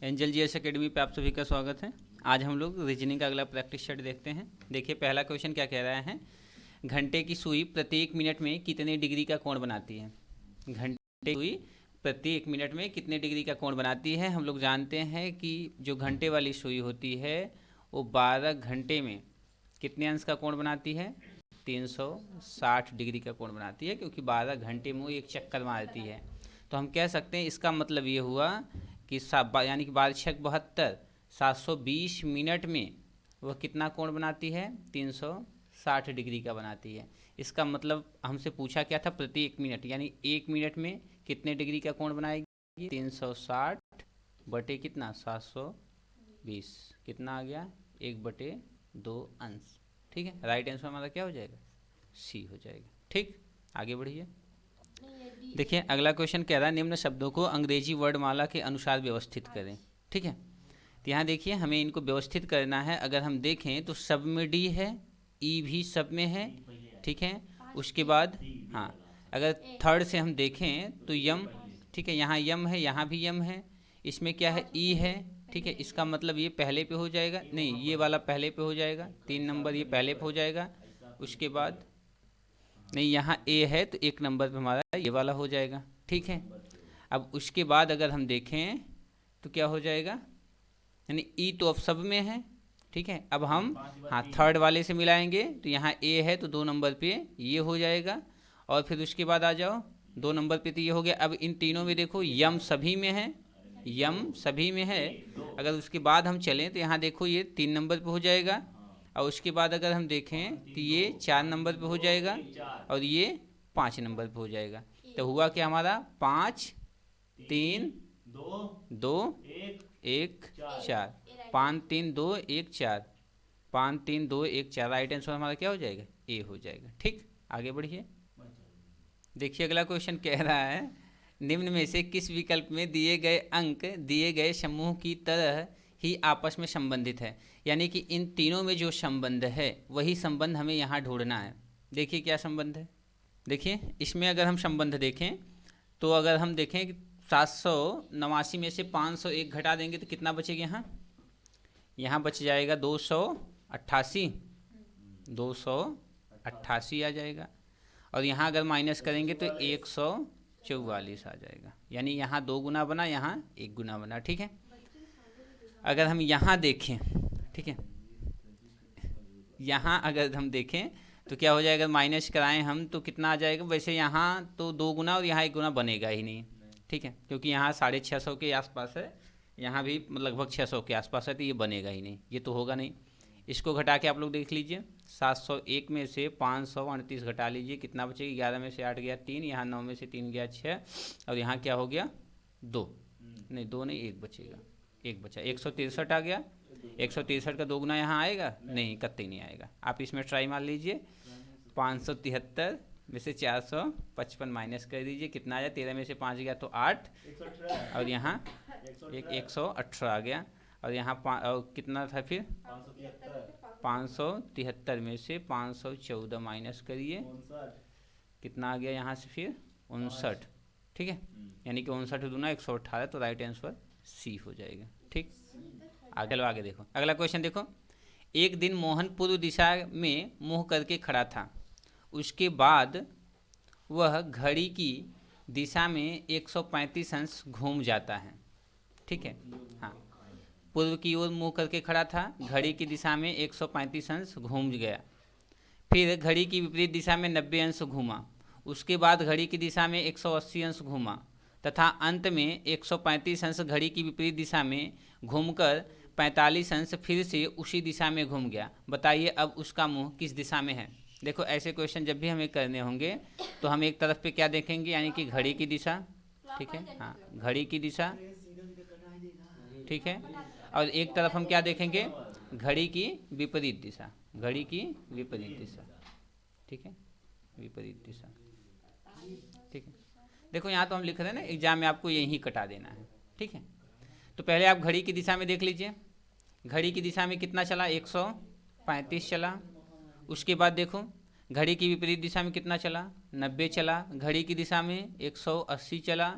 Angel GS academy पे आप सभी का स्वागत है। आज हम लोग रीजनिंग का अगला प्रैक्टिस सेट देखते हैं। देखिए पहला क्वेश्चन क्या कह रहा है, घंटे की सुई प्रत्येक मिनट में कितने डिग्री का कोण बनाती है। घंटे की सुई प्रत्येक मिनट में कितने डिग्री का कोण बनाती है। हम लोग जानते हैं कि जो घंटे वाली सुई होती है वो 12 घंटे में कितने अंश का कोण बनाती है, 360 डिग्री का कोण बनाती है, क्योंकि 12 घंटे में वो एक चक्कर मारती है। तो हम कह सकते हैं इसका मतलब ये हुआ कि यानी कि 12×6=72, 720 मिनट में वह कितना कोण बनाती है, 360 डिग्री का बनाती है। इसका मतलब हमसे पूछा क्या था, प्रति एक मिनट, यानी एक मिनट में कितने डिग्री का कोण बनाएगी, 360 बटे कितना 720, कितना आ गया 1/2 अंश। ठीक है, राइट आंसर हमारा क्या हो जाएगा, सी हो जाएगा। ठीक, आगे बढ़िए। देखिए अगला क्वेश्चन कह रहा है निम्न शब्दों को अंग्रेजी वर्णमाला के अनुसार व्यवस्थित करें। ठीक है, तो यहाँ देखिए हमें इनको व्यवस्थित करना है। अगर हम देखें तो सब में डी है, ई भी सब में है। ठीक है, उसके बाद हाँ, अगर थर्ड से हम देखें तो यम, ठीक है, यहाँ यम है, यहाँ भी यम है, इसमें क्या है ई है। ठीक है, इसका मतलब ये पहले पे हो जाएगा, नहीं ये वाला पहले पे हो जाएगा, 3 नंबर ये पहले पे हो जाएगा। उसके बाद नहीं, यहाँ ए है तो 1 नंबर पे हमारा ये वाला हो जाएगा। ठीक है, अब उसके बाद अगर हम देखें तो क्या हो जाएगा, यानी ई तो अब सब में है। ठीक है, अब हम हाँ थर्ड वाले से मिलाएंगे तो यहाँ ए है तो 2 नंबर पे ये हो जाएगा, और फिर उसके बाद आ जाओ 2 नंबर पे तो ये हो गया। अब इन तीनों में देखो यम सभी में है, यम सभी में है। अगर उसके बाद हम चलें तो यहाँ देखो ये 3 नंबर पे हो जाएगा, और उसके बाद अगर हम देखें तो ये 4 नंबर पे हो जाएगा, और ये 5 नंबर पे हो जाएगा। तो हुआ क्या हमारा 5 3 2 1 4, 5 3 2 1 4, 5 3 2 1 4, राइट आंसर हमारा क्या हो जाएगा, ए हो जाएगा। ठीक, आगे बढ़िए। देखिए अगला क्वेश्चन कह रहा है निम्न में से किस विकल्प में दिए गए अंक दिए गए समूह की तरह ही आपस में संबंधित है। यानी कि इन तीनों में जो संबंध है वही संबंध हमें यहाँ ढूंढना है। देखिए क्या संबंध है, देखिए इसमें अगर हम संबंध देखें तो अगर हम देखें 789 में से 501 घटा देंगे तो कितना बचेगा, यहाँ यहाँ बच जाएगा 288, 288 आ जाएगा, और यहाँ अगर माइनस करेंगे तो 144 आ जाएगा। यानी यहाँ 2 गुना बना, यहाँ 1 गुना बना। ठीक है, अगर हम यहाँ देखें, ठीक है, यहाँ अगर हम देखें तो क्या हो जाएगा, माइनस कराएं हम तो कितना आ जाएगा, वैसे यहाँ तो 2 गुना और यहाँ 1 गुना बनेगा ही नहीं। ठीक है, क्योंकि यहाँ 650 के आसपास है, यहाँ भी लगभग 600 के आसपास है, तो ये बनेगा ही नहीं, ये तो होगा नहीं। इसको घटा के आप लोग देख लीजिए, 701 में से 538 घटा लीजिए, कितना बचेगा, 11 में से 8 गया 3, यहाँ 9 में से 3 गया 6, और यहाँ क्या हो गया 2, नहीं 2 नहीं 1 बचेगा, 1 बचा, 163 आ गया। 163 का 2 गुना यहाँ आएगा, नहीं कतई नहीं आएगा। आप इसमें ट्राई मार लीजिए, 573 में से 455 माइनस कर दीजिए, कितना आया, 13 में से 5 गया तो 8, और यहाँ 118 आ गया, और यहाँ और कितना था फिर 573 में से 514 माइनस करिए, कितना आ गया यहाँ से फिर 59। ठीक है, यानी कि 59 दूना 118, तो राइट आंसर सी हो जाएगा। ठीक, आगे देखो अगला क्वेश्चन देखो। एक दिन मोहन पूर्व दिशा में मुंह करके खड़ा था, उसके बाद वह घड़ी की दिशा में 135 अंश घूम जाता है। ठीक है, हाँ, पूर्व की ओर मुंह करके खड़ा था, घड़ी की दिशा में 135 अंश घूम गया, फिर घड़ी की विपरीत दिशा में 90 अंश घूमा, उसके बाद घड़ी की दिशा में 180 अंश घूमा, तथा अंत में 135 अंश घड़ी की विपरीत दिशा में घूमकर 45 अंश फिर से उसी दिशा में घूम गया। बताइए अब उसका मुंह किस दिशा में है। देखो ऐसे क्वेश्चन जब भी हमें करने होंगे तो हम एक तरफ पे क्या देखेंगे, यानी कि घड़ी की दिशा। ठीक है, हाँ घड़ी की दिशा, ठीक है, और एक तरफ हम क्या देखेंगे, घड़ी की विपरीत दिशा, घड़ी की विपरीत दिशा। ठीक है, विपरीत दिशा। ठीक है, देखो यहाँ तो हम लिख रहे हैं ना, एग्जाम में आपको यही कटा देना है। ठीक है, तो पहले आप घड़ी की दिशा में देख लीजिए, घड़ी की दिशा में कितना चला, 135 चला। उसके बाद देखो घड़ी की विपरीत दिशा में कितना चला, 90 चला। घड़ी की दिशा में 180 चला।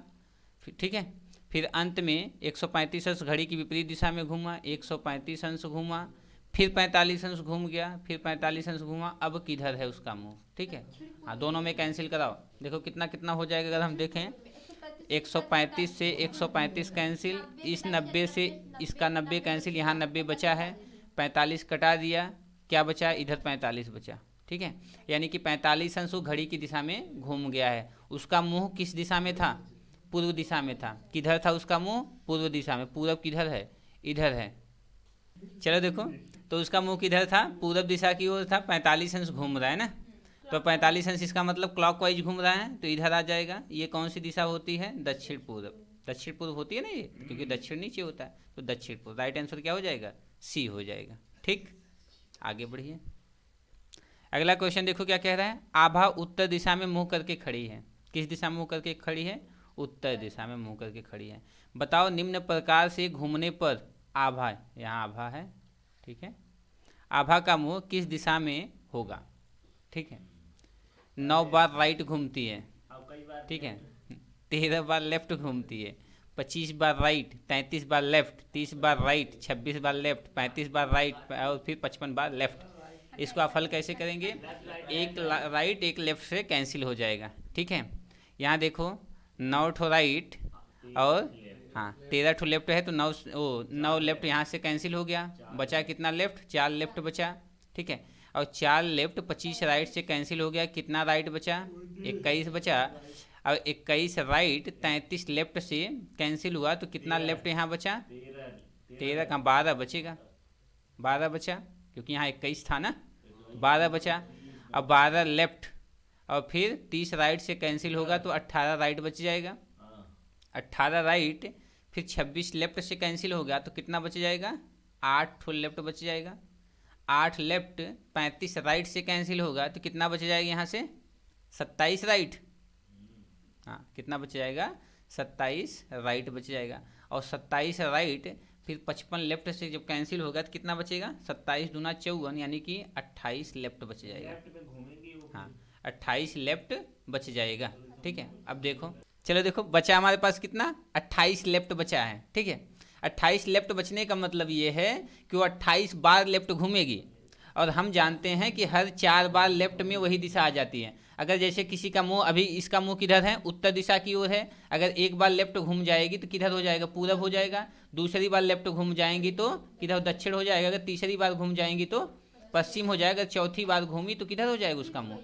ठीक है, फिर अंत में 135 अंश घड़ी की विपरीत दिशा में घूमा, 135 अंश घूमा, फिर 45 अंश घूम गया, फिर 45 अंश घूमा, अब किधर है उसका मुंह। ठीक है, हाँ दोनों में कैंसिल कराओ, देखो कितना कितना हो जाएगा। अगर हम देखें 135 से 135 कैंसिल, इस 90 से इसका 90 कैंसिल, यहाँ 90 बचा है, 45 कटा दिया, क्या बचा, इधर 45 बचा। ठीक है, यानी कि 45 अंश घड़ी की दिशा में घूम गया है। उसका मुंह किस दिशा में था, पूर्व दिशा में था। किधर था उसका मुंह, पूर्व दिशा में। पूरब किधर है, इधर है। चलो देखो, तो उसका मुंह किधर था, पूरब दिशा की ओर था, 45 अंश घूम रहा है ना, तो 45 अंश इसका मतलब क्लॉकवाइज घूम रहा है, तो इधर आ जाएगा। ये कौन सी दिशा होती है, दक्षिण पूर्व। दक्षिण पूर्व होती है ना ये, क्योंकि दक्षिण नीचे होता है, तो दक्षिण पूर्व। राइट आंसर क्या हो जाएगा, सी हो जाएगा। ठीक, आगे बढ़िए। अगला क्वेश्चन देखो क्या कह रहा है। आभा उत्तर दिशा में मुंह करके खड़ी है। किस दिशा में मुंह करके खड़ी है, उत्तर दिशा में मुंह करके खड़ी है। बताओ निम्न प्रकार से घूमने पर आभा, यहाँ आभा है, ठीक है, आभा का मुंह किस दिशा में होगा। ठीक है, 9 बार राइट घूमती है, ठीक है, 13 बार लेफ्ट घूमती है, 25 बार राइट, 33 बार लेफ्ट, 30 बार राइट, 26 बार लेफ्ट, 35 बार राइट और फिर 55 बार लेफ्ट। इसको आप हल कैसे करेंगे, एक राइट एक लेफ्ट से कैंसिल हो जाएगा। ठीक है, यहाँ देखो 9 ठो राइट और हाँ 13 ठो लेफ्ट है, तो 9 लेफ्ट यहाँ से कैंसिल हो गया, बचा कितना लेफ्ट, 4 लेफ्ट बचा। ठीक है, और 4 लेफ्ट 25 राइट से कैंसिल हो गया, कितना राइट बचा, 21 बचा। और 21 राइट 33 लेफ्ट से कैंसिल हुआ, तो कितना लेफ्ट यहाँ बचा, 13 का 12 बचेगा, 12 बचा, क्योंकि यहाँ 21 था ना, 12 बचा। अब 12 लेफ्ट और फिर 30 राइट से कैंसिल होगा, तो 18 राइट बच जाएगा, 18 राइट, फिर 26 लेफ्ट से कैंसिल हो गया, तो कितना बच जाएगा, 8 ठो लेफ्ट बच जाएगा। 8 लेफ्ट 35 राइट से कैंसिल होगा, तो कितना बच जाएगा यहाँ से, 27 राइट। हाँ कितना बच जाएगा, 27 राइट बच जाएगा। और 27 राइट फिर 55 लेफ्ट से जब कैंसिल होगा, तो कितना बचेगा, 27 दूना 54, यानी कि 28 लेफ्ट बच जाएगा। हाँ 28 लेफ्ट बच जाएगा। ठीक है, अब देखो, चलो देखो बचा हमारे पास कितना, 28 लेफ्ट बचा है। ठीक है, 28 लेफ्ट बचने का मतलब ये है कि वो 28 बार लेफ्ट घूमेगी, और हम जानते हैं कि हर 4 बार लेफ्ट में वही दिशा आ जाती है। अगर जैसे किसी का मुंह, अभी इसका मुंह किधर है, उत्तर दिशा की ओर है, अगर एक बार लेफ्ट घूम जाएगी तो किधर हो जाएगा, पूरब हो जाएगा। दूसरी बार लेफ्ट घूम जाएंगी तो किधर, दक्षिण हो जाएगा। अगर तीसरी बार घूम जाएंगी तो पश्चिम हो जाएगा। अगर चौथी बार घूमी तो किधर हो जाएगा उसका मुंह,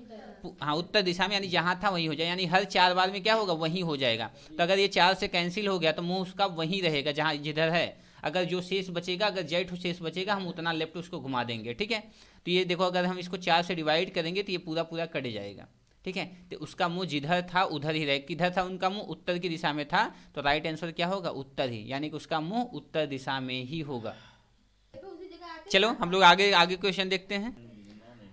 हाँ उत्तर दिशा में, यानी जहाँ था वहीं हो जाएगा, यानी हर 4 बार में क्या होगा, वहीं हो जाएगा। तो अगर ये 4 से कैंसिल हो गया, तो मुंह उसका वहीं रहेगा जहाँ जिधर है। अगर जो शेष बचेगा, अगर जेठ शेष बचेगा, हम उतना लेफ्ट उसको घुमा देंगे। ठीक है, तो ये देखो, अगर हम इसको 4 से डिवाइड करेंगे तो ये पूरा पूरा कट जाएगा। ठीक है, तो उसका मुंह जिधर था उधर ही रहे। किधर था उनका मुंह, उत्तर की दिशा में था, तो राइट आंसर क्या होगा, उत्तर ही, यानी कि उसका मुंह उत्तर दिशा में ही होगा। चलो हम लोग आगे आगे क्वेश्चन देखते हैं।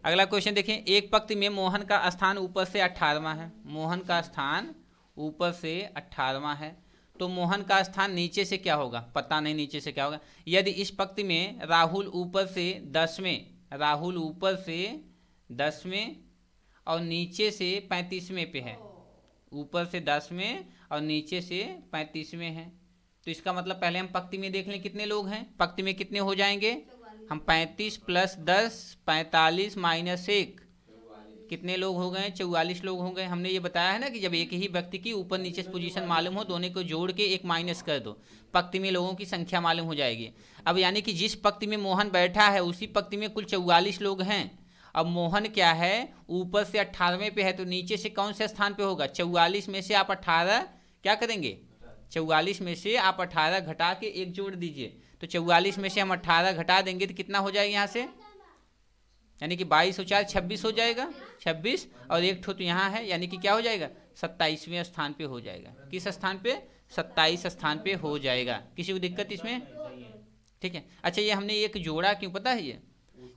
अगला क्वेश्चन देखिए, एक पंक्ति में मोहन का स्थान ऊपर से 18वां है। मोहन का स्थान ऊपर से 18वां है, तो मोहन का स्थान नीचे से क्या होगा, पता नहीं नीचे से क्या होगा। यदि इस पंक्ति में राहुल ऊपर से 10वें, राहुल ऊपर से 10वें और नीचे से 35वें पे है, ऊपर से 10वें और नीचे से 35वें है, तो इसका मतलब पहले हम पंक्ति में देख लें कितने लोग हैं। पंक्ति में कितने हो जाएंगे, हम 35 + 10, 45 - 1, कितने लोग हो गए, 44 लोग हो गए। हमने ये बताया है ना कि जब एक ही व्यक्ति की ऊपर नीचे पोजीशन मालूम हो, दोनों को जोड़ के एक माइनस कर दो, पंक्ति में लोगों की संख्या मालूम हो जाएगी। अब यानी कि जिस पंक्ति में मोहन बैठा है उसी पंक्ति में कुल 44 लोग हैं। अब मोहन क्या है, ऊपर से 18वें पे है, तो नीचे से कौन से स्थान पे होगा, 44 में से आप 18 क्या करेंगे, 44 में से आप 18 घटा के एक जोड़ दीजिए, तो 44 में से हम 18 घटा देंगे तो कितना हो जाएगा यहाँ से, यानी कि 22 और 4 26 हो जाएगा, 26 और एक ठो तो यहाँ है, यानी कि क्या हो जाएगा, 27वें स्थान पे हो जाएगा। किस स्थान पे, 27 स्थान पे हो जाएगा। किसी को दिक्कत इसमें, ठीक है। अच्छा ये हमने एक जोड़ा क्यों पता है, ये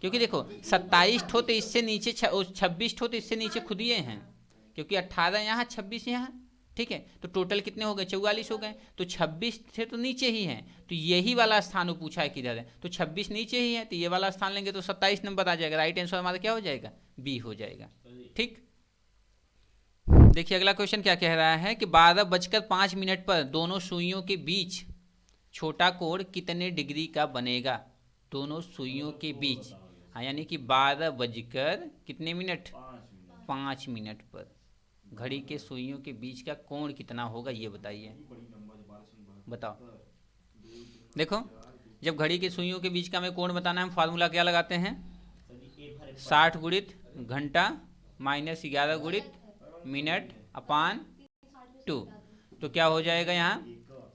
क्योंकि देखो 27 ठो तो इससे नीचे 26 ठो तो इससे नीचे खुद ही हैं, क्योंकि 18 यहाँ 26 यहाँ, ठीक है, तो टोटल कितने हो गए, 44 हो गए, तो 26 थे तो नीचे ही हैं, तो यही वाला स्थान वो पूछा है किधर है, तो 26 नीचे ही है, तो ये वाला स्थान लेंगे तो 27 नंबर आ जाएगा। राइट आंसर हमारा क्या हो जाएगा, बी हो जाएगा। ठीक, देखिए अगला क्वेश्चन क्या कह रहा है कि 12:05 पर दोनों सुइयों के बीच छोटा कोण कितने डिग्री का बनेगा। दोनों सुइयों के बीच, हाँ, यानी कि 12 बजकर कितने मिनट, 5 मिनट पर घड़ी के सुइयों के बीच का कोण कितना होगा, ये बताइए। बताओ। देखो, जब घड़ी की सुइयों के बीच का हमें कोण बताना है, हम फार्मूला क्या लगाते हैं, 60 गुणित घंटा माइनस 11 गुणित मिनट अपान 2। तो क्या हो जाएगा यहाँ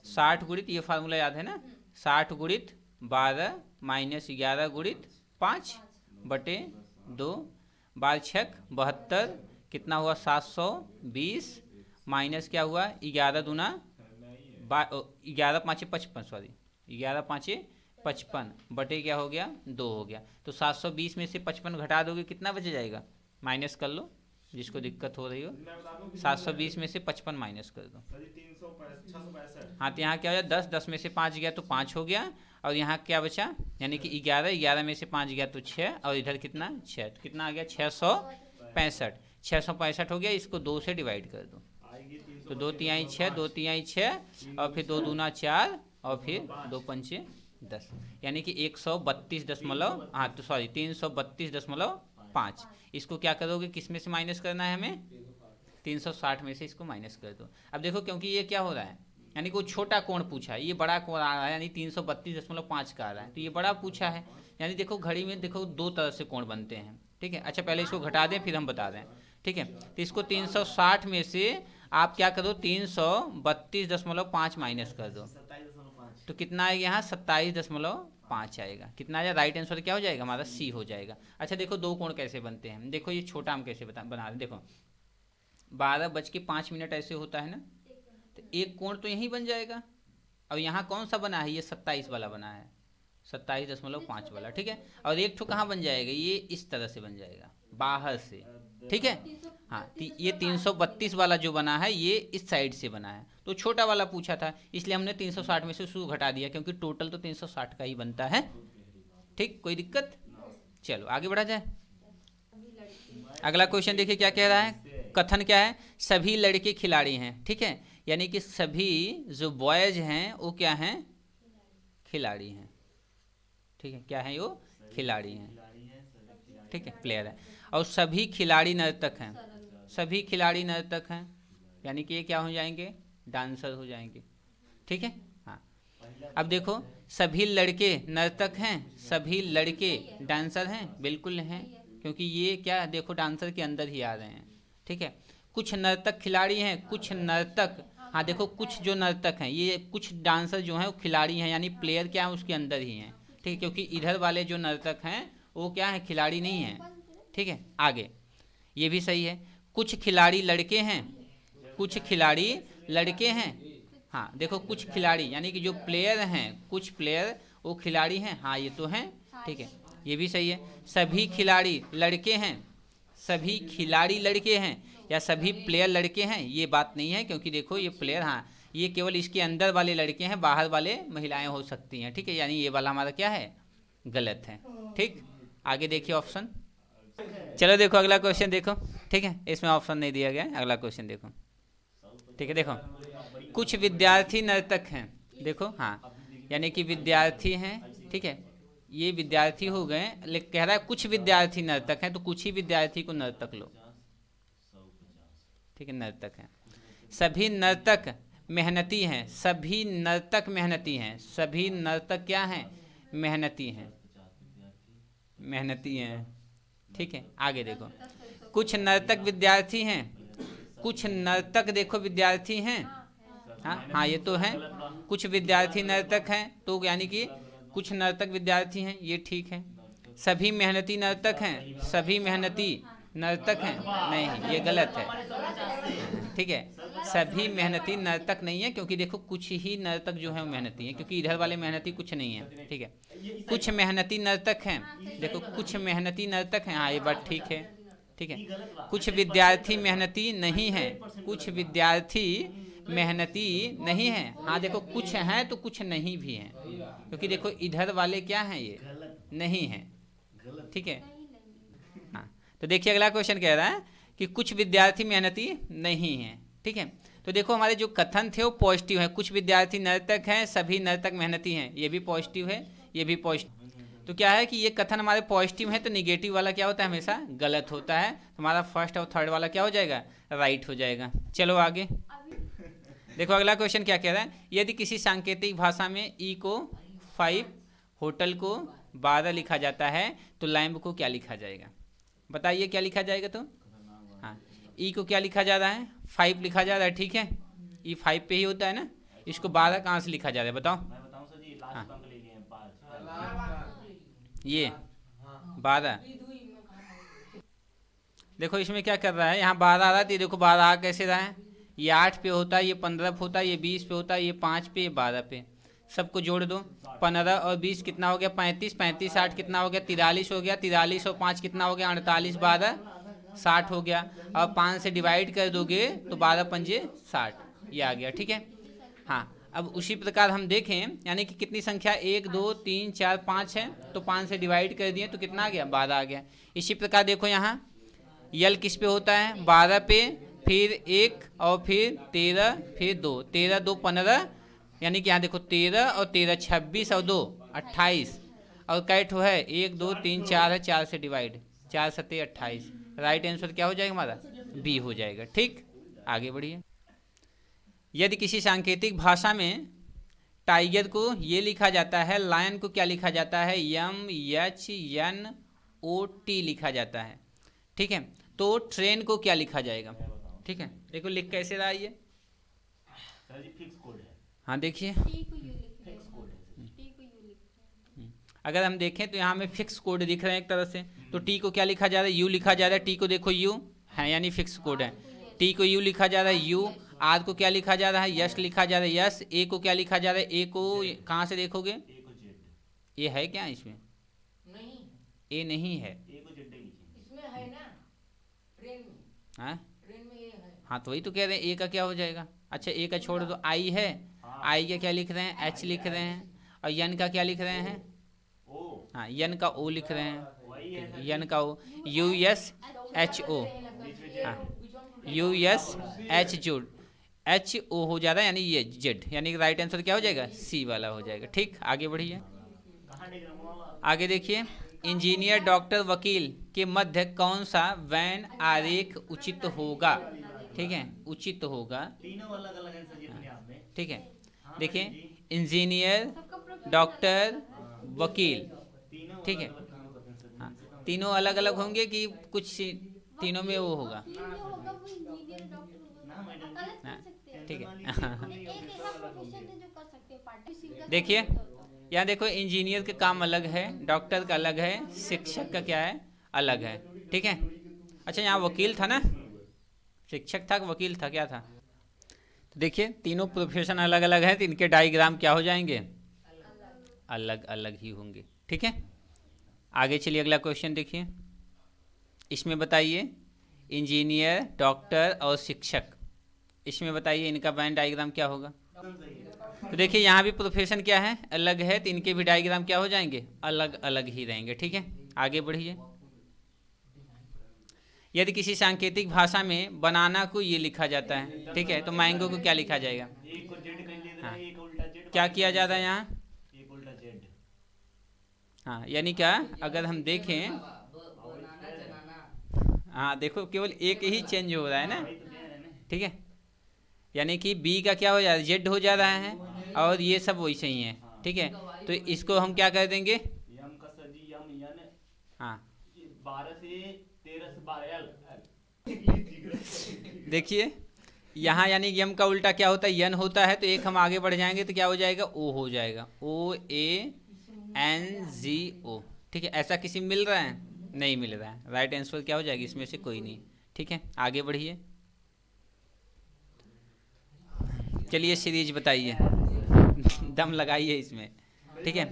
60 गुणित, ये फार्मूला याद है ना, 60 गुणित 12 माइनस 11 गुणित 5 बटे 2, 12 छक 72, कितना हुआ 720 माइनस क्या हुआ 11 दूना 11 पाँचे 55, सॉरी 11 पाँचे 55 बटे क्या हो गया 2 हो गया। तो 720 में से 55 घटा दोगे कितना बच जाएगा, माइनस कर लो जिसको दिक्कत हो रही हो। 720 में से 55 माइनस कर दो। हाँ, तो यहाँ क्या हो गया 10 में से 5 गया तो 5 हो गया, और यहाँ क्या बचा, यानी कि 11 में से 5 गया तो 6, और इधर कितना 6, तो कितना आ गया 665 हो गया। इसको 2 से डिवाइड कर दो, तो 2 तिहाई 6, 2 तिहाई 6, और फिर 2 दूना 4, और फिर 2 पंचे 10, यानी कि 132 हाँ तो सॉरी 332.5। इसको क्या करोगे, किस में से माइनस करना है हमें, 360 में से इसको माइनस कर दो। अब देखो, क्योंकि ये क्या हो रहा है, यानी कि वो छोटा कोण पूछा है, ये बड़ा कोण आ रहा है, यानी 332.5 का आ रहा है, तो ये बड़ा पूछा है। यानी देखो घड़ी में देखो 2 तरह से कोण बनते हैं, ठीक है। अच्छा, पहले इसको घटा दें फिर हम बता दें, ठीक है। तो इसको 360 में से आप क्या करो 332.5 माइनस कर दो, तो कितना आएगा यहाँ 27.5 आएगा। कितना आएगा, राइट आंसर क्या हो जाएगा हमारा सी हो जाएगा। अच्छा देखो, 2 कोण कैसे बनते हैं, देखो ये छोटा हम कैसे बना रहे हैं। देखो 12:05 ऐसे होता है ना, तो एक कोण तो यहीं बन जाएगा, और यहाँ कौन सा बना है, ये 27 वाला बना है, 27.5 वाला, ठीक है। और एक ठो कहाँ बन जाएगा, ये इस तरह से बन जाएगा बाहर से, ठीक है। हाँ, ये 332 वाला जो बना है ये इस साइड से बना है, तो छोटा वाला पूछा था, इसलिए हमने 360 में से उसको घटा दिया, क्योंकि टोटल तो 360 का ही बनता है, ठीक। कोई दिक्कत, चलो आगे बढ़ा जाए। अगला क्वेश्चन देखिए क्या कह रहा है, कथन क्या है, सभी लड़के खिलाड़ी हैं, ठीक है। यानी कि सभी जो बॉयज हैं वो क्या हैं, खिलाड़ी हैं, ठीक है। क्या है वो, खिलाड़ी हैं, ठीक है, प्लेयर है। और सभी खिलाड़ी नर्तक हैं, सभी खिलाड़ी नर्तक हैं, यानी कि ये क्या हो जाएंगे, डांसर हो जाएंगे, ठीक है। हाँ, अब देखो सभी लड़के नर्तक हैं, सभी लड़के डांसर हैं, बिल्कुल हैं, क्योंकि ये क्या देखो डांसर के अंदर ही आ रहे हैं, ठीक है। कुछ नर्तक खिलाड़ी हैं, कुछ नर्तक, हाँ देखो कुछ जो नर्तक हैं, ये कुछ डांसर जो हैं वो खिलाड़ी हैं, यानी प्लेयर क्या है उसके अंदर ही हैं, ठीक है। क्योंकि इधर वाले जो नर्तक हैं वो क्या है, खिलाड़ी नहीं हैं, ठीक है। आगे ये भी सही है, कुछ खिलाड़ी लड़के हैं, कुछ खिलाड़ी लड़के हैं, हाँ देखो कुछ खिलाड़ी यानी कि जो प्लेयर हैं, कुछ प्लेयर वो खिलाड़ी हैं, हाँ ये तो हैं, ठीक है, ये भी सही है। सभी खिलाड़ी लड़के हैं, सभी खिलाड़ी लड़के हैं, या सभी प्लेयर लड़के हैं, ये बात नहीं है, क्योंकि देखो ये प्लेयर, हाँ ये केवल इसके अंदर वाले लड़के हैं, बाहर वाले महिलाएं हो सकती हैं, ठीक है। यानी ये वाला हमारा क्या है, गलत है, ठीक। आगे देखिए ऑप्शन, चलो देखो अगला क्वेश्चन देखो, ठीक है, इसमें ऑप्शन नहीं दिया गया है, अगला क्वेश्चन देखो, ठीक है। देखो कुछ विद्यार्थी नर्तक हैं, देखो हाँ, यानी कि विद्यार्थी हैं, ठीक है, ये विद्यार्थी हो गए, लेकिन कह रहा है कुछ विद्यार्थी नर्तक हैं, तो कुछ ही विद्यार्थी को नर्तक लो, ठीक है, नर्तक हैं। सभी नर्तक मेहनती हैं, सभी नर्तक मेहनती हैं, सभी नर्तक क्या हैं, मेहनती हैं, मेहनती हैं, ठीक है। आगे देखो कुछ नर्तक विद्यार्थी हैं, कुछ नर्तक देखो विद्यार्थी हैं, हाँ हाँ ये तो हैं, कुछ विद्यार्थी नर्तक हैं, तो यानी कि कुछ नर्तक विद्यार्थी हैं, ये ठीक है। सभी मेहनती नर्तक हैं, सभी मेहनती नर्तक हैं, नहीं ये गलत है, ठीक है। सभी मेहनती नर्तक नहीं है, क्योंकि देखो कुछ ही नर्तक जो है वो मेहनती हैं, क्योंकि इधर वाले मेहनती कुछ नहीं है, ठीक है। कुछ मेहनती नर्तक हैं, देखो कुछ मेहनती नर्तक हैं, हाँ ये बात ठीक है, ठीक है। कुछ विद्यार्थी मेहनती नहीं हैं, कुछ विद्यार्थी मेहनती नहीं हैं, हाँ देखो कुछ हैं तो कुछ नहीं भी हैं, क्योंकि देखो इधर वाले क्या हैं, ये नहीं हैं, ठीक है। हाँ तो देखिए अगला क्वेश्चन कह रहा है कि कुछ विद्यार्थी मेहनती नहीं हैं। ठीक है, तो देखो हमारे जो कथन थे वो पॉजिटिव है, कुछ विद्यार्थी नर्तक हैं, सभी नर्तक मेहनती हैं, ये भी पॉजिटिव है, ये भी पॉजिटिव। तो क्या है कि ये कथन हमारे पॉजिटिव है, तो निगेटिव वाला क्या होता है, हमेशा गलत होता है। तो हमारा फर्स्ट और थर्ड वाला क्या हो जाएगा, राइट हो जाएगा। चलो आगे देखो, अगला क्वेश्चन क्या कह रहा है, यदि किसी सांकेतिक भाषा में ई को 5, होटल को 12 लिखा जाता है तो लैम्प को क्या लिखा जाएगा? बताइए क्या लिखा जाएगा? तो हाँ, ई को क्या लिखा जा रहा है, 5 लिखा जा रहा है। ठीक है, ई 5 पे ही होता है ना, इसको 12 कहाँ से लिखा जा रहा है बताओ? हाँ, ये 12। देखो इसमें क्या कर रहा है, यहाँ 12 आ रहा है, तो देखो 12 आ कैसे रहा है, ये 8 पे होता है, ये 15 पे होता है, ये 20 पे होता है, ये 5 पे, ये 12 पे। सबको जोड़ दो, 15 और 20 कितना हो गया, 35, 35 8 कितना हो गया, 43 हो गया, 43 और 5 कितना हो गया, 48, 12 60 हो गया। और 5 से डिवाइड कर दोगे तो 12 पंजे 60, ये आ गया। ठीक है, हाँ, अब उसी प्रकार हम देखें, यानी कि कितनी संख्या 1 2 3 4 5 है, तो 5 से डिवाइड कर दिए तो कितना आ गया, 12 आ गया। इसी प्रकार देखो यहाँ यल किस पे होता है, 12 पे, फिर 1 और फिर 13, फिर 2, 13 2 15, यानी कि यहाँ देखो 13 और 13 26 और 2 28, और कैट है 1 2 3 4 है, 4 से डिवाइड, 4 7 28। राइट आंसर क्या हो जाएगा हमारा, बी हो जाएगा। ठीक, आगे बढ़िए। यदि किसी सांकेतिक भाषा में टाइगर को ये लिखा जाता है, लायन को क्या लिखा जाता है, MHNOT लिखा जाता है। ठीक है, तो ट्रेन को क्या लिखा जाएगा? ठीक है, देखो लिख कैसे रहा है ये, हाँ देखिए, अगर हम देखें तो यहाँ में फिक्स कोड दिख रहे हैं एक तरह से। तो टी को क्या लिखा जा रहा है, यू लिखा जा रहा है, टी को देखो यू है, यानी फिक्स कोड है। टी को यू लिखा जा रहा है, यू। आर को क्या लिखा जा रहा है, यस लिखा जा रहा है, यस। ए को क्या लिखा जा रहा है, ए को कहाँ से देखोगे, ए है क्या इसमें, ए नहीं है, हाँ तो वही तो कह रहे हैं, ए का क्या हो जाएगा। अच्छा, ए का छोड़ दो, आई है, आई का क्या लिख रहे हैं, एच लिख रहे हैं, और यन का क्या लिख रहे हैं, हाँ यन का ओ लिख रहे हैं, यन का ओ, USHO, हाँ USH HO हो जा रहा है, यानी ये जेड, यानी राइट आंसर क्या हो जाएगा, सी वाला हो जाएगा। ठीक, आगे बढ़िए। आगे देखिए, इंजीनियर, डॉक्टर, वकील के मध्य कौन सा वैन आरेख उचित होगा? ठीक है, उचित होगा, तीनों अलग अलग है सर अपने आप में। ठीक है, देखिए इंजीनियर, डॉक्टर, वकील, ठीक है, हाँ तीनों अलग अलग होंगे कि कुछ तीनों में वो होगा, ठीक है। देखिए यहाँ देखो, इंजीनियर का काम अलग है, डॉक्टर का अलग है, शिक्षक का क्या है, अलग है। ठीक है, अच्छा यहाँ वकील था ना, शिक्षक था, वकील था, क्या था? तो देखिए तीनों प्रोफेशन अलग अलग है, तो इनके डायग्राम क्या हो जाएंगे, अलग अलग ही होंगे। ठीक है, आगे चलिए, अगला क्वेश्चन देखिए। इसमें बताइए इंजीनियर, डॉक्टर और शिक्षक, इसमें बताइए इनका वेन डायग्राम क्या होगा। तो देखिए यहाँ भी प्रोफेशन क्या है, अलग है, तो इनके भी डायग्राम क्या हो जाएंगे, अलग अलग ही रहेंगे। ठीक है, आगे बढ़िए। यदि किसी सांकेतिक भाषा में बनाना को ये लिखा जाता है, ठीक है, तो मैंगो को क्या लिखा जाएगा, हाँ क्या किया जाता है यहाँ, हाँ यानी क्या, अगर हम देखें, हाँ देखो केवल एक ही चेंज हो रहा है ना, ठीक है, यानी कि बी का क्या हो जा रहा है, जेड हो जा रहा है, और ये सब वैसे ही है। ठीक है, तो इसको हम क्या कर देंगे, हाँ 12 से 13 से 12 देखिए यहाँ, यानी यम का उल्टा क्या होता है, यन होता है, तो एक हम आगे बढ़ जाएंगे तो क्या हो जाएगा, ओ हो जाएगा, OANGO। ठीक है, ऐसा किसी मिल रहा है, नहीं मिल रहा है, राइट आंसर क्या हो जाएगी, इसमें से कोई नहीं। ठीक है, आगे बढ़िए, चलिए सीरीज बताइए, दम लगाइए इसमें। ठीक है,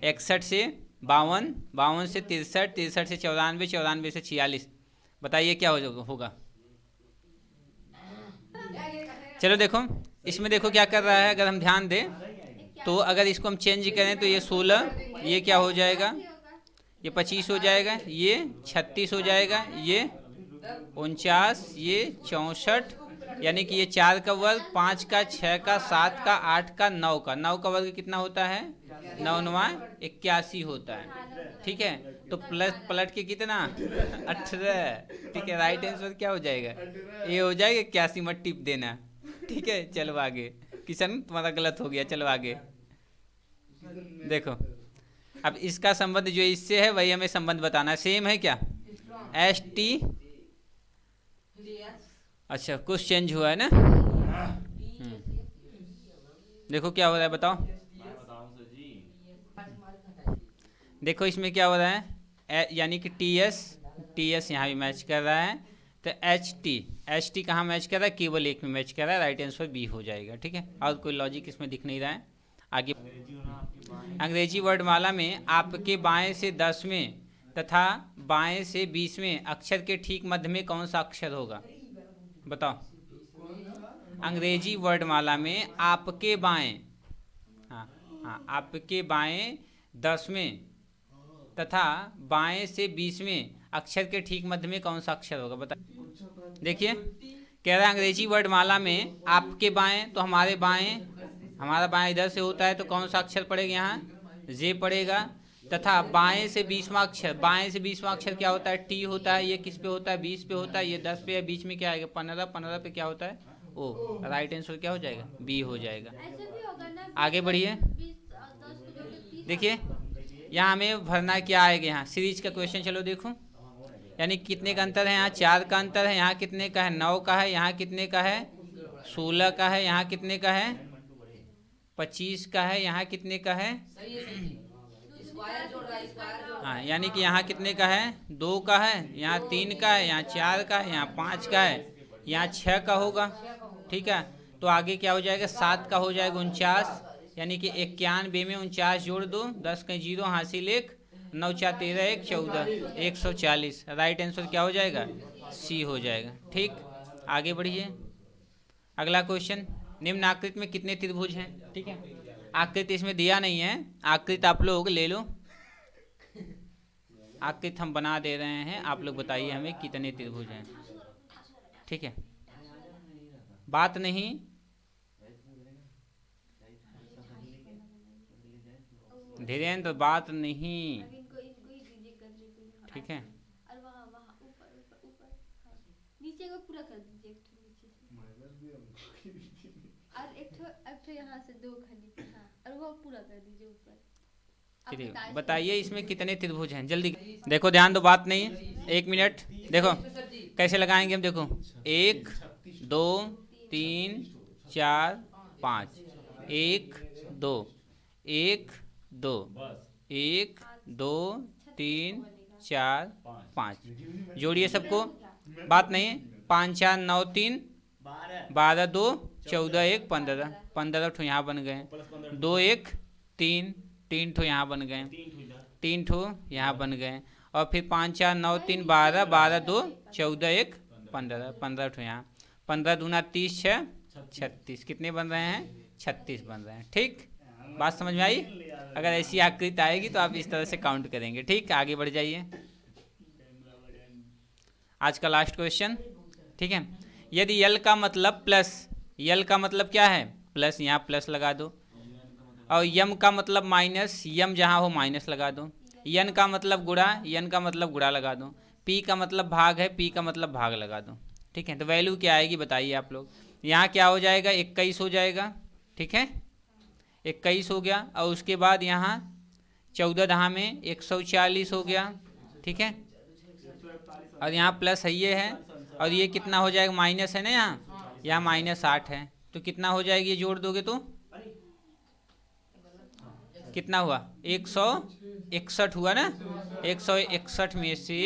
61 से 52, 52 से 63, 63 से 94, 94 से 46, बताइए क्या होगा। चलो देखो इसमें देखो क्या कर रहा है, अगर हम ध्यान दें तो अगर इसको हम चेंज करें तो ये 16, ये क्या हो जाएगा, ये 25 हो जाएगा, ये 36 हो जाएगा, ये 49, ये 64, यानी कि ये 4 का वर्ग, 5 का, 6 का, 7 का, 8 का, 9 का। 9 का वर्ग कितना होता है? 9 9 81 होता है। ठीक है, तो प्लस पलट के कितना? 18। ठीक है, राइट आंसर क्या हो जाएगा? ये हो जाएगा 81, मत टिप देना। ठीक है, चलो आगे। किशन तुम्हारा गलत हो गया, चलो आगे। देखो, अब इसका संबंध जो इससे है वही हमें संबंध बताना है। सेम है क्या? एस टी, अच्छा कुछ चेंज हुआ है ना? देखो क्या हो रहा है, बताओ। देखो इसमें क्या हो रहा है, यानी कि टी एस यहाँ भी मैच कर रहा है, तो एच टी कहाँ मैच कर रहा है? केवल एक में मैच कर रहा है, राइट आंसर बी हो जाएगा। ठीक है, और कोई लॉजिक इसमें दिख नहीं रहा है। आगे, अंग्रेजी वर्णमाला में आपके बाएं से 10वें तथा बाएं से 20वें अक्षर के ठीक मध्य में कौन सा अक्षर होगा? बताओ। अंग्रेजी वर्णमाला में आपके बाएं, हाँ हाँ, आपके बाएं 10वें तथा बाएं से 20वें अक्षर के ठीक मध्य में कौन सा अक्षर होगा? बता। देखिए, कह रहा है अंग्रेजी वर्णमाला में आपके बाएं, तो हमारे बाएं, हमारा बाएं इधर से होता है, तो कौन सा अक्षर पड़ेगा? यहाँ जे पड़ेगा। तथा बाएं से 20वां अक्षर, बाएं से 20वां अक्षर क्या होता है? टी होता है। ये किस पे होता है? 20 पे होता है। ये 10 पे है, बीच में क्या आएगा? 15। 15 पे क्या होता है? ओ। राइट आंसर क्या हो जाएगा? बी हो जाएगा। आगे बढ़िए। देखिए यहाँ हमें भरना क्या आएगा? यहाँ सीरीज का क्वेश्चन, चलो देखो। यानी कितने का अंतर है? यहाँ 4 का अंतर है। यहाँ कितने का है? 9 का है। यहाँ कितने का है? 16 का है। यहाँ कितने का है? 25 का है। यहाँ कितने का है? हाँ, यानी कि यहाँ कितने का है? 2 का है। यहाँ 3 का है। यहाँ 4 का है। यहाँ 5 का है। यहाँ 6 का होगा। ठीक है, तो आगे क्या हो जाएगा? 7 का हो जाएगा 49, यानी कि 91 में 49 जोड़ दो, 10 का 0 हासिल 1, 9 4 13 1 14, 140। राइट आंसर क्या हो जाएगा? सी हो जाएगा। ठीक, आगे बढ़िए। अगला क्वेश्चन, निम्न आकृति में कितने त्रिभुज हैं? ठीक है, आकृति इसमें दिया नहीं है, आकृति आप लोग ले लो। आकृति हम बना दे रहे हैं, आप लोग बताइए हमें कितने त्रिभुज हैं। ठीक है, बात नहीं, धीरेन्द्र बात नहीं। ठीक है, नीचे का पूरा कर दीजिए, और एक ठो यहाँ से 2 खाली, हाँ, और वो पूरा कर दीजिए ऊपर। चलिए बताइए इसमें कितने त्रिभुज हैं, जल्दी देखो, ध्यान दो, बात नहीं, 1 मिनट। देखो कैसे लगाएंगे हम, देखो 1 2 3 4 5, 1 2 1 2 1 2 3 4 5, जोड़िए सबको। बात नहीं, 5 4 9 3 12 2 14 1 15, 15 ठो यहाँ बन गए, 2 1 3, 3 ठो यहाँ बन गए, 3 ठो यहाँ बन गए, और फिर 5 4 9 3 12, 12 2 14 1 15, 15 ठो यहाँ, 15 दूना 30 6 36, कितने बन रहे हैं? 36 बन रहे हैं। ठीक, बात समझ में आई? अगर ऐसी आकृति आएगी तो आप इस तरह से काउंट करेंगे। ठीक, आगे बढ़ जाइए। आज का लास्ट क्वेश्चन। ठीक है, यदि यल का मतलब प्लस, यल का मतलब क्या है? प्लस, यहाँ प्लस लगा दो, और यम का मतलब माइनस, यम जहाँ हो माइनस लगा दो, यन का मतलब गुणा, यन का मतलब गुणा लगा दो, पी का मतलब भाग है, पी का मतलब भाग लगा दो। ठीक है, तो वैल्यू क्या आएगी बताइए आप लोग। यहाँ क्या हो जाएगा? 21 हो जाएगा। ठीक है, 21 हो गया, और उसके बाद यहाँ 14 दहा में 140 हो गया। ठीक है, और यहाँ प्लस है ये है, और ये कितना हो जाएगा? माइनस है ना, यहाँ -8 है, तो कितना हो जाएगी? ये जोड़ दोगे तो कितना हुआ? 161 हुआ ना। 161 में से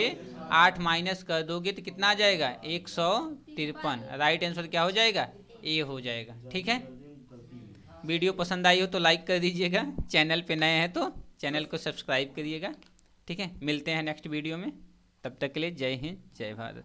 8 माइनस कर दोगे तो कितना आ जाएगा? 153। राइट आंसर क्या हो जाएगा? ए हो जाएगा। ठीक है, वीडियो पसंद आई हो तो लाइक कर दीजिएगा, चैनल पे नए हैं तो चैनल को सब्सक्राइब करिएगा। ठीक है, मिलते हैं नेक्स्ट वीडियो में, तब तक के लिए जय हिंद जय भारत।